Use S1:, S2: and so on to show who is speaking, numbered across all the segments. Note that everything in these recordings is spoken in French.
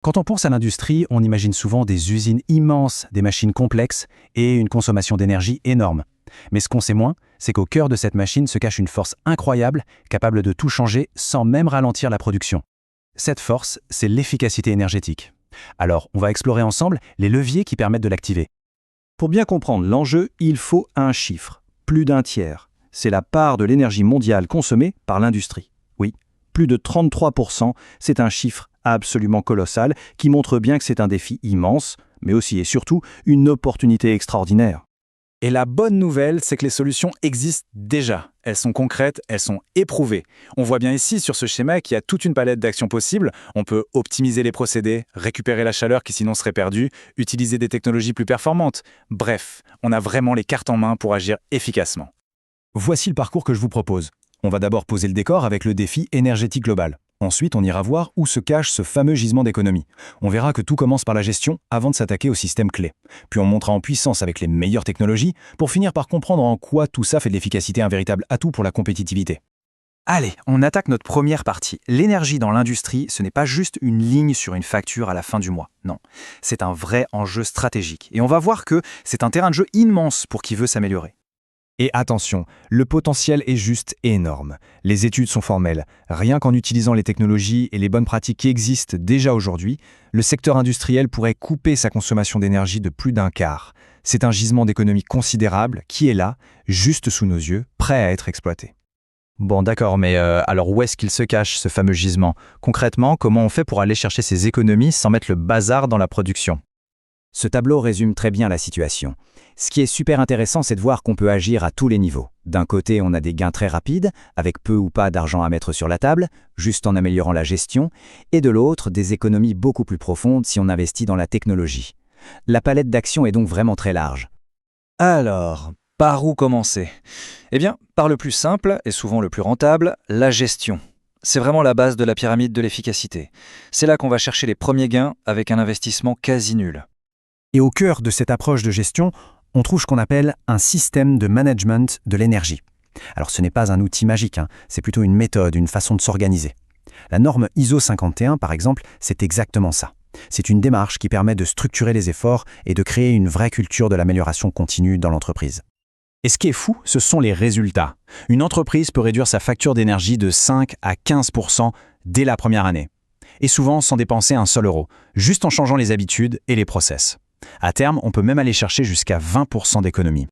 S1: Quand on pense à l'industrie, on imagine souvent des usines immenses, des machines complexes et une consommation d'énergie énorme. Mais ce qu'on sait moins, c'est qu'au cœur de cette machine se cache une force incroyable, capable de tout changer sans même ralentir la production. Cette force, c'est l'efficacité énergétique. Alors, on va explorer ensemble les leviers qui permettent de l'activer.
S2: Pour bien comprendre l'enjeu, il faut un chiffre, plus d'un tiers. C'est la part de l'énergie mondiale consommée par l'industrie. Oui, plus de 33%, c'est un chiffre absolument colossal qui montre bien que c'est un défi immense, mais aussi et surtout une opportunité extraordinaire.
S3: Et la bonne nouvelle, c'est que les solutions existent déjà. Elles sont concrètes, elles sont éprouvées. On voit bien ici sur ce schéma qu'il y a toute une palette d'actions possibles. On peut optimiser les procédés, récupérer la chaleur qui sinon serait perdue, utiliser des technologies plus performantes. Bref, on a vraiment les cartes en main pour agir efficacement.
S1: Voici le parcours que je vous propose. On va d'abord poser le décor avec le défi énergétique global. Ensuite, on ira voir où se cache ce fameux gisement d'économie. On verra que tout commence par la gestion avant de s'attaquer au système clé. Puis on montera en puissance avec les meilleures technologies pour finir par comprendre en quoi tout ça fait de l'efficacité un véritable atout pour la compétitivité.
S4: Allez, on attaque notre première partie. L'énergie dans l'industrie, ce n'est pas juste une ligne sur une facture à la fin du mois. Non, c'est un vrai enjeu stratégique. Et on va voir que c'est un terrain de jeu immense pour qui veut s'améliorer.
S5: Et attention, le potentiel est juste énorme. Les études sont formelles. Rien qu'en utilisant les technologies et les bonnes pratiques qui existent déjà aujourd'hui, le secteur industriel pourrait couper sa consommation d'énergie de plus d'un quart. C'est un gisement d'économie considérable qui est là, juste sous nos yeux, prêt à être exploité.
S4: Bon, d'accord, mais alors où est-ce qu'il se cache, ce fameux gisement? Concrètement, comment on fait pour aller chercher ces économies sans mettre le bazar dans la production?
S6: Ce tableau résume très bien la situation. Ce qui est super intéressant, c'est de voir qu'on peut agir à tous les niveaux. D'un côté, on a des gains très rapides, avec peu ou pas d'argent à mettre sur la table, juste en améliorant la gestion, et de l'autre, des économies beaucoup plus profondes si on investit dans la technologie. La palette d'actions est donc vraiment très large.
S4: Alors, par où commencer? Eh bien, par le plus simple, et souvent le plus rentable, la gestion. C'est vraiment la base de la pyramide de l'efficacité. C'est là qu'on va chercher les premiers gains avec un investissement quasi nul.
S1: Et au cœur de cette approche de gestion, on trouve ce qu'on appelle un système de management de l'énergie. Alors ce n'est pas un outil magique, c'est plutôt une méthode, une façon de s'organiser. La norme ISO 51, par exemple, c'est exactement ça. C'est une démarche qui permet de structurer les efforts et de créer une vraie culture de l'amélioration continue dans l'entreprise. Et ce qui est fou, ce sont les résultats. Une entreprise peut réduire sa facture d'énergie de 5 à 15% dès la première année. Et souvent sans dépenser un seul euro, juste en changeant les habitudes et les process. À terme, on peut même aller chercher jusqu'à 20% d'économie.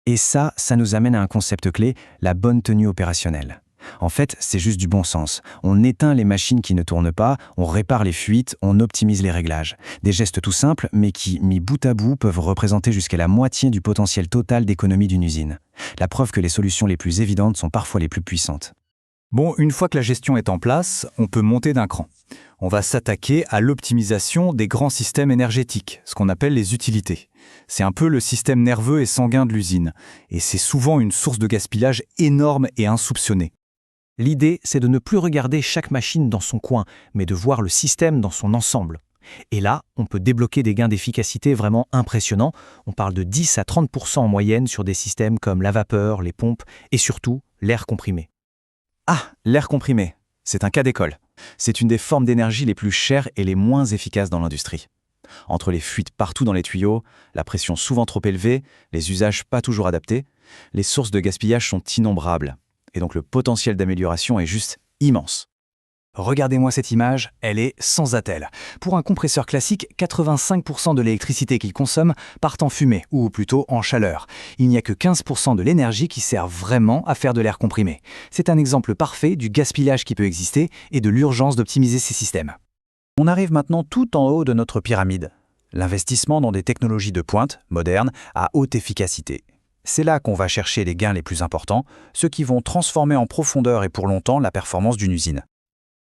S1: Et ça nous amène à un concept clé, la bonne tenue opérationnelle. En fait, c'est juste du bon sens. On éteint les machines qui ne tournent pas, on répare les fuites, on optimise les réglages. Des gestes tout simples, mais qui, mis bout à bout, peuvent représenter jusqu'à la moitié du potentiel total d'économie d'une usine. La preuve que les solutions les plus évidentes sont parfois les plus puissantes.
S3: Bon, une fois que la gestion est en place, on peut monter d'un cran. On va s'attaquer à l'optimisation des grands systèmes énergétiques, ce qu'on appelle les utilités. C'est un peu le système nerveux et sanguin de l'usine, et c'est souvent une source de gaspillage énorme et insoupçonnée.
S1: L'idée, c'est de ne plus regarder chaque machine dans son coin, mais de voir le système dans son ensemble. Et là, on peut débloquer des gains d'efficacité vraiment impressionnants. On parle de 10 à 30% en moyenne sur des systèmes comme la vapeur, les pompes et surtout l'air comprimé.
S3: Ah, l'air comprimé, c'est un cas d'école. C'est une des formes d'énergie les plus chères et les moins efficaces dans l'industrie. Entre les fuites partout dans les tuyaux, la pression souvent trop élevée, les usages pas toujours adaptés, les sources de gaspillage sont innombrables. Et donc le potentiel d'amélioration est juste immense. Regardez-moi cette image, elle est sans attelle. Pour un compresseur classique, 85% de l'électricité qu'il consomme part en fumée, ou plutôt en chaleur. Il n'y a que 15% de l'énergie qui sert vraiment à faire de l'air comprimé. C'est un exemple parfait du gaspillage qui peut exister et de l'urgence d'optimiser ces systèmes.
S2: On arrive maintenant tout en haut de notre pyramide. L'investissement dans des technologies de pointe, modernes, à haute efficacité. C'est là qu'on va chercher les gains les plus importants, ceux qui vont transformer en profondeur et pour longtemps la performance d'une usine.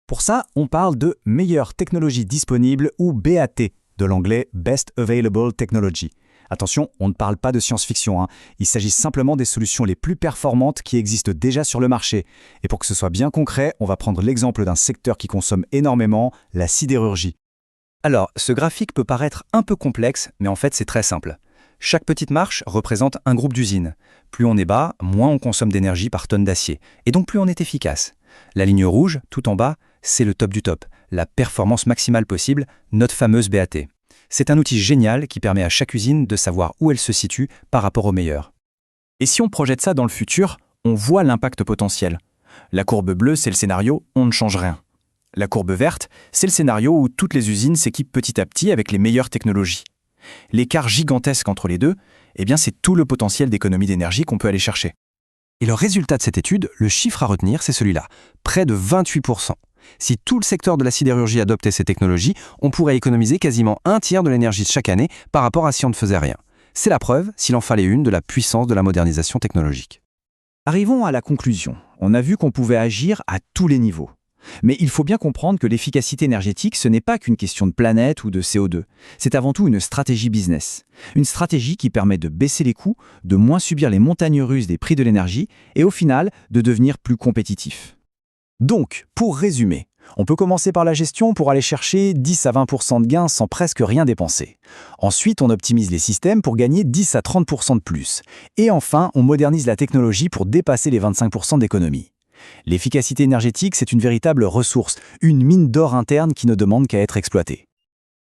S2: Pour ça, on parle de meilleure technologie disponible ou BAT, de l'anglais Best Available Technology. Attention, on ne parle pas de science-fiction, Il s'agit simplement des solutions les plus performantes qui existent déjà sur le marché. Et pour que ce soit bien concret, on va prendre l'exemple d'un secteur qui consomme énormément, la sidérurgie. Alors, ce graphique peut paraître un peu complexe, mais en fait c'est très simple. Chaque petite marche représente un groupe d'usines. Plus on est bas, moins on consomme d'énergie par tonne d'acier, et donc plus on est efficace. La ligne rouge, tout en bas, c'est le top du top,
S1: la performance maximale possible, notre fameuse BAT. C'est un outil génial qui permet à chaque usine de savoir où elle se situe par rapport au meilleur.
S3: Et si on projette ça dans le futur, on voit l'impact potentiel. La courbe bleue, c'est le scénario « on ne change rien ». La courbe verte, c'est le scénario où toutes les usines s'équipent petit à petit avec les meilleures technologies. L'écart gigantesque entre les deux, c'est tout le potentiel d'économie d'énergie qu'on peut aller chercher.
S1: Et le résultat de cette étude, le chiffre à retenir, c'est celui-là, près de 28%. Si tout le secteur de la sidérurgie adoptait ces technologies, on pourrait économiser quasiment un tiers de l'énergie de chaque année par rapport à si on ne faisait rien. C'est la preuve, s'il en fallait une, de la puissance de la modernisation technologique.
S2: Arrivons à la conclusion. On a vu qu'on pouvait agir à tous les niveaux. Mais il faut bien comprendre que l'efficacité énergétique, ce n'est pas qu'une question de planète ou de CO2. C'est avant tout une stratégie business. Une stratégie qui permet de baisser les coûts, de moins subir les montagnes russes des prix de l'énergie et au final, de devenir plus compétitif. Donc, pour résumer, on peut commencer par la gestion pour aller chercher 10 à 20% de gains sans presque rien dépenser. Ensuite, on optimise les systèmes pour gagner 10 à 30% de plus. Et enfin, on modernise la technologie pour dépasser les 25% d'économie. L'efficacité énergétique, c'est une véritable ressource, une mine d'or interne qui ne demande qu'à être exploitée.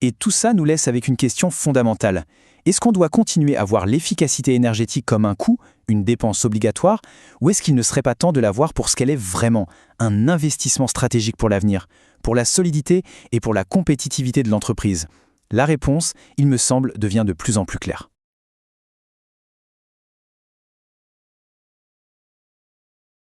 S1: Et tout ça nous laisse avec une question fondamentale. Est-ce qu'on doit continuer à voir l'efficacité énergétique comme un coût, une dépense obligatoire, ou est-ce qu'il ne serait pas temps de la voir pour ce qu'elle est vraiment, un investissement stratégique pour l'avenir, pour la solidité et pour la compétitivité de l'entreprise ? La réponse, il me semble, devient de plus en plus claire.